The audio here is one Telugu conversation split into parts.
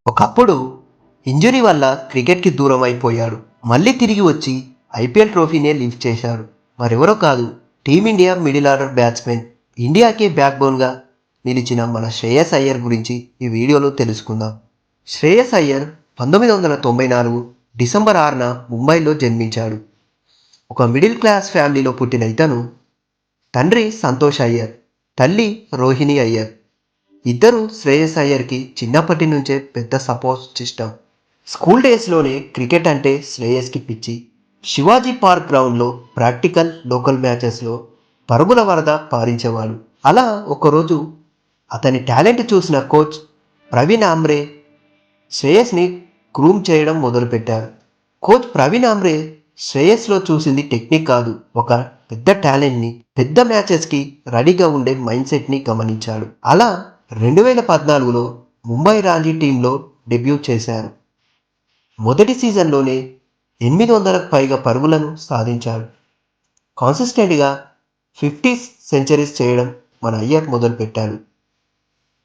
ఒకప్పుడు ఇంజరీ వల్ల క్రికెట్కి దూరం అయిపోయాడు. మళ్ళీ తిరిగి వచ్చి ఐపీఎల్ ట్రోఫీనే లిఫ్ట్ చేశాడు. మరెవరో కాదు, టీమిండియా మిడిల్ ఆర్డర్ బ్యాట్స్మెన్, ఇండియాకే బ్యాక్ బోన్గా నిలిచిన మన శ్రేయస్ అయ్యర్ గురించి ఈ వీడియోలో తెలుసుకుందాం. శ్రేయస్ అయ్యర్ 1994 డిసెంబర్ 6న ముంబైలో జన్మించాడు. ఒక మిడిల్ క్లాస్ ఫ్యామిలీలో పుట్టిన ఇతను తండ్రి సంతోష్ అయ్యర్, తల్లి రోహిణి అయ్యర్. ఇద్దరు శ్రేయస్ అయ్యర్కి చిన్నప్పటి నుంచే పెద్ద సపోర్ట్ సిస్టమ్. స్కూల్ డేస్లోనే క్రికెట్ అంటే శ్రేయస్కి పిచ్చి. శివాజీ పార్క్ గ్రౌండ్లో ప్రాక్టికల్ లోకల్ మ్యాచెస్లో పరుగుల వరద పారించేవాడు. అలా ఒకరోజు అతని టాలెంట్ చూసిన కోచ్ ప్రవీణ్ ఆమ్రే శ్రేయస్ని గ్రూమ్ చేయడం మొదలుపెట్టారు. కోచ్ ప్రవీణ్ ఆమ్రే శ్రేయస్లో చూసింది టెక్నిక్ కాదు, ఒక పెద్ద టాలెంట్ని, పెద్ద మ్యాచెస్కి రెడీగా ఉండే మైండ్ సెట్ని గమనించాడు. అలా 2014లో ముంబై రాంజీ టీంలో డెబ్యూ చేశారు. మొదటి సీజన్లోనే 800కు పైగా పరుగులను సాధించాడు. కాన్సిస్టెంట్గా 50 సెంచరీస్ చేయడం మన అయ్యర్ మొదలుపెట్టాడు.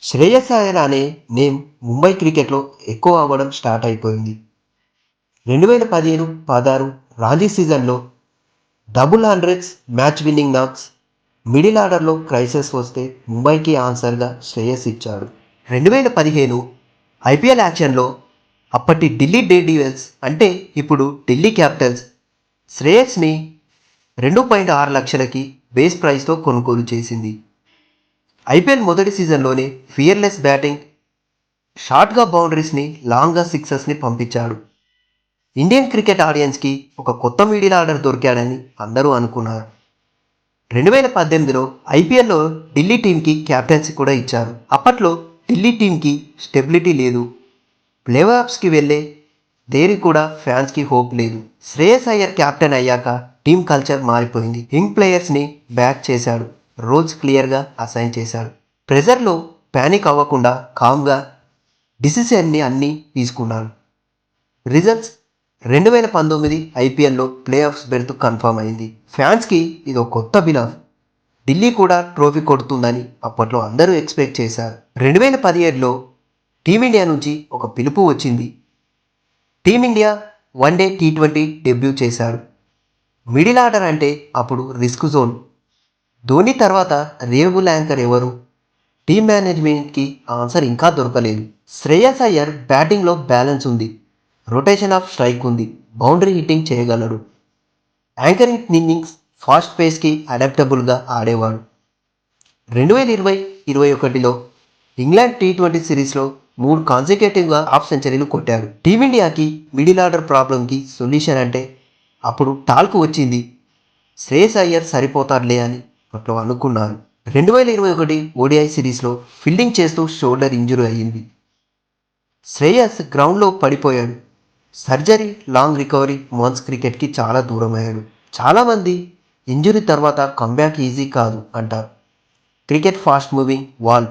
శ్రేయస్ అయ్యర్ అనే నేమ్ ముంబై క్రికెట్లో ఎక్కువ అవ్వడం స్టార్ట్ అయిపోయింది. 2015-16 రాంజీ సీజన్లో double hundreds, match winning knocks, middle ఆర్డర్లో క్రైసిస్ వస్తే ముంబైకి ఆన్సర్గా శ్రేయస్ ఇచ్చాడు. 2015 ఐపీఎల్ యాక్షన్లో అప్పటి ఢిల్లీ డేర్డెవిల్స్, అంటే ఇప్పుడు ఢిల్లీ క్యాపిటల్స్, శ్రేయస్ని 2.6 లక్షలకి బేస్ ప్రైస్తో కొనుగోలు చేసింది. ఐపీఎల్ మొదటి సీజన్లోనే ఫియర్లెస్ బ్యాటింగ్, షార్ట్గా బౌండరీస్ని, లాంగ్గా సిక్సర్స్ని పంపించాడు. ఇండియన్ క్రికెట్ ఆడియన్స్కి ఒక కొత్త మిడిల్ ఆర్డర్ దొరికాడని అందరూ అనుకున్నారు. 2018లో ఐపీఎల్లో ఢిల్లీ టీంకి క్యాప్టెన్సీ కూడా ఇచ్చారు. అప్పట్లో ఢిల్లీ టీంకి స్టెబిలిటీ లేదు, ప్లేఆఫ్స్కి వెళ్ళే దేరి కూడా ఫ్యాన్స్కి హోప్ లేదు. శ్రేయస్ అయ్యర్ కెప్టెన్ అయ్యాక టీం కల్చర్ మారిపోయింది. యంగ్ ప్లేయర్స్ని బ్యాక్ చేశాడు, రోల్స్ క్లియర్గా అసైన్ చేశాడు. ప్రెజర్లో ప్యానిక్ అవ్వకుండా కామ్గా డిసిషన్ని అన్నీ తీసుకున్నాడు. రిజల్ట్స్ 2019 ఐపీఎల్లో ప్లేఆఫ్స్ బెర్త్ కన్ఫర్మ్ అయింది. ఫ్యాన్స్కి ఇది ఒక కొత్త బిలాఫ్. ఢిల్లీ కూడా ట్రోఫీ కొడుతుందని అప్పట్లో అందరూ ఎక్స్పెక్ట్ చేశారు. 2017లో టీమిండియా నుంచి ఒక పిలుపు వచ్చింది. టీమిండియా వన్డే T20 డెబ్యూ చేశాడు. మిడిల్ ఆర్డర్ అంటే అప్పుడు రిస్క్ జోన్. ధోని తర్వాత రియబుల్ యాంకర్ ఎవరు? టీమ్ మేనేజ్మెంట్కి ఆన్సర్ ఇంకా దొరకలేదు. శ్రేయస్ అయ్యర్ బ్యాటింగ్లో బ్యాలెన్స్ ఉంది, రొటేషన్ ఆఫ్ స్ట్రైక్ ఉంది, బౌండరీ హిట్టింగ్ చేయగలడు. యాంకరింగ్ ఇన్నింగ్స్, ఫాస్ట్ పేస్కి అడాప్టబుల్గా ఆడేవాడు. 2020-21లో ఇంగ్లాండ్ T20 సిరీస్లో 3 కాన్సిక్యూటివ్గా హాఫ్ సెంచరీలు కొట్టాడు. టీమిండియాకి మిడిల్ ఆర్డర్ ప్రాబ్లంకి సొల్యూషన్ అంటే అప్పుడు టాల్క్ వచ్చింది. శ్రేయస్ అయ్యర్ సరిపోతాడులే అని అప్పట్లో అనుకున్నారు. 2021 ఓడిఐ సిరీస్లో ఫీల్డింగ్ చేస్తూ షోల్డర్ ఇంజురీ అయ్యింది. శ్రేయస్ గ్రౌండ్లో పడిపోయాడు. సర్జరీ, లాంగ్ రికవరీ, మన్స్ క్రికెట్కి చాలా దూరం అయ్యాడు. చాలామంది ఇంజురీ తర్వాత కంబ్యాక్ ఈజీ కాదు అంటారు. Cricket fast moving wall,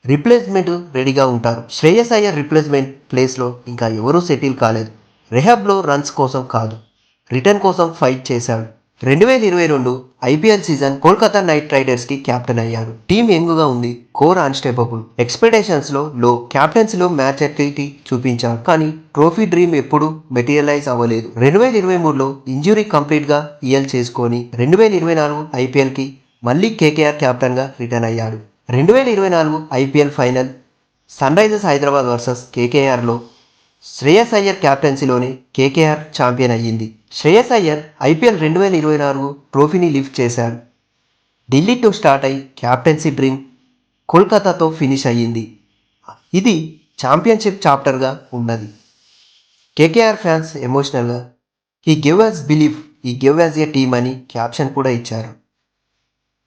replacement రెడీగా ఉంటారు. శ్రేయస్ అయ్యర్ రిప్లేస్మెంట్ ప్లేస్లో ఇంకా ఎవరూ సెటిల్ కాలేదు. రెహాబ్లో రన్స్ కోసం కాదు, రిటర్న్ కోసం ఫైట్ చేశాడు. 2022 ఐపీఎల్ సీజన్ కోల్కతా నైట్ రైడర్స్కి కెప్టెన్ అయ్యాడు. టీం యంగ్గా ఉంది, కోర్ అన్స్టేపబుల్, ఎక్స్పెక్టేషన్స్లో లో, క్యాప్టెన్సీలో మ్యాచ్ యాక్టివిటీ చూపించాడు. కానీ ట్రోఫీ డ్రీమ్ ఎప్పుడు మెటీరియలైజ్ అవ్వలేదు. 2023లో ఇంజురీ కంప్లీట్గా హీల్ చేసుకొని 2024 ఐపీఎల్కి మళ్ళీ కేకేఆర్ కెప్టెన్గా రిటర్న్ అయ్యాడు. 2024 IPL final Sunrisers Hyderabad versus కేకేఆర్లో శ్రేయస్ అయ్యర్ క్యాప్టెన్సీలోనే కేకేఆర్ ఛాంపియన్ అయ్యింది. శ్రేయస్ అయ్యర్ ఐపీఎల్ 2024 ట్రోఫీని లిఫ్ట్ చేశాడు. ఢిల్లీతో స్టార్ట్ అయి క్యాప్టెన్సీ డ్రీమ్ కోల్కతాతో ఫినిష్ అయ్యింది. ఇది ఛాంపియన్షిప్ చాప్టర్గా ఉన్నది. కేకేఆర్ ఫ్యాన్స్ ఎమోషనల్గా he give us belief, he give us a team అని క్యాప్షన్ కూడా ఇచ్చారు.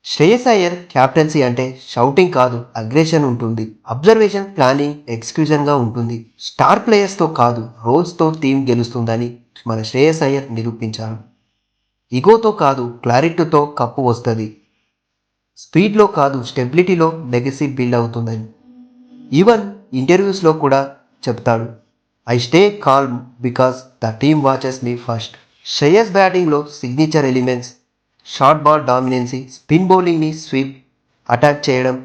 శ్రేయస్ అయ్యర్ క్యాప్టెన్సీ అంటే షౌటింగ్ కాదు, అగ్రెషన్ ఉంటుంది. అబ్జర్వేషన్, ప్లానింగ్, ఎక్స్క్యూజన్గా ఉంటుంది. స్టార్ ప్లేయర్స్తో కాదు, రోల్స్తో టీం గెలుస్తుందని మన శ్రేయస్ అయ్యర్ నిరూపించారు. ఈగోతో కాదు, క్లారిటీతో కప్పు వస్తుంది. స్పీడ్లో కాదు, స్టెబిలిటీలో లెగసీ బిల్డ్ అవుతుందని ఈవెన్ ఇంటర్వ్యూస్లో కూడా చెప్తాడు. I stay calm because the team watches me first. Shreyas బ్యాటింగ్లో signature elements short ball dominancy, spin బౌలింగ్ని స్వీప్ అటాక్ చేయడం,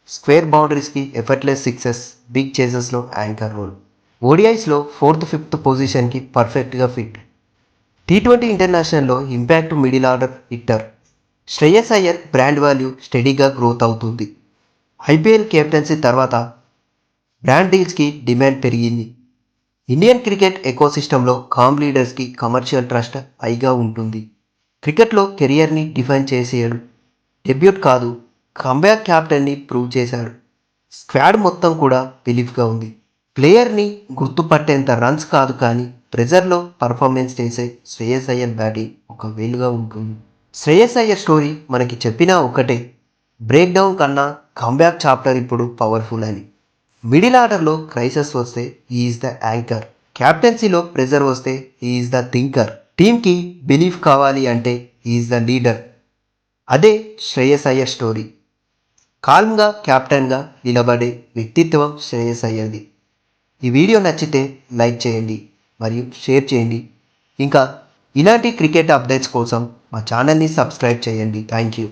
స్క్వేర్ బౌండరీస్కి ఎఫర్ట్లెస్ సిక్సెస్, బిగ్ చేసెస్లో యాంకర్ రోల్. ఓడిఐస్లో 4th 5th పొజిషన్కి పర్ఫెక్ట్గా ఫిట్. టీ20 ఇంటర్నేషనల్లో impact middle order hitter. Shreyas Iyer brand value స్టడీగా గ్రోత్ అవుతుంది. ఐపీఎల్ కెప్టెన్సీ తర్వాత బ్రాండ్ డీల్స్కి డిమాండ్ పెరిగింది. Indian cricket ఎకోసిస్టంలో com లీడర్స్కి commercial trust హైగా ఉంటుంది. క్రికెట్లో కెరియర్ని డిఫైన్ చేసేయడు. డెబ్యూట్ కాదు, కంబ్యాక్ క్యాప్టెన్ని ప్రూవ్ చేశాడు. స్క్వాడ్ మొత్తం కూడా బిలీఫ్గా ఉంది. ప్లేయర్ని గుర్తుపట్టేంత రన్స్ కాదు కానీ ప్రెజర్లో పర్ఫార్మెన్స్ చేసే శ్రేయస్ అయ్యర్ బ్యాటింగ్ ఒక వేలుగా ఉంటుంది. శ్రేయస్ అయ్యర్ స్టోరీ మనకి చెప్పినా ఒకటే, బ్రేక్ డౌన్ కన్నా కంబ్యాక్ చాప్టర్ ఇప్పుడు పవర్ఫుల్ అని. మిడిల్ ఆర్డర్లో క్రైసిస్ వస్తే ఈజ్ ద యాంకర్. క్యాప్టెన్సీలో ప్రెజర్ వస్తే ఈజ్ ద థింకర్. టీమ్కి బిలీఫ్ కావాలి అంటే ఈజ్ ద లీడర్. అదే శ్రేయస్ అయ్యర్ స్టోరీ. కాల్మ్గా క్యాప్టెన్గా నిలబడే వ్యక్తిత్వం శ్రేయస్ అయ్యర్ది. ఈ వీడియో నచ్చితే లైక్ చేయండి మరియు షేర్ చేయండి. ఇంకా ఇలాంటి క్రికెట్ అప్డేట్స్ కోసం మా ఛానల్ని సబ్స్క్రైబ్ చేయండి. Thank you.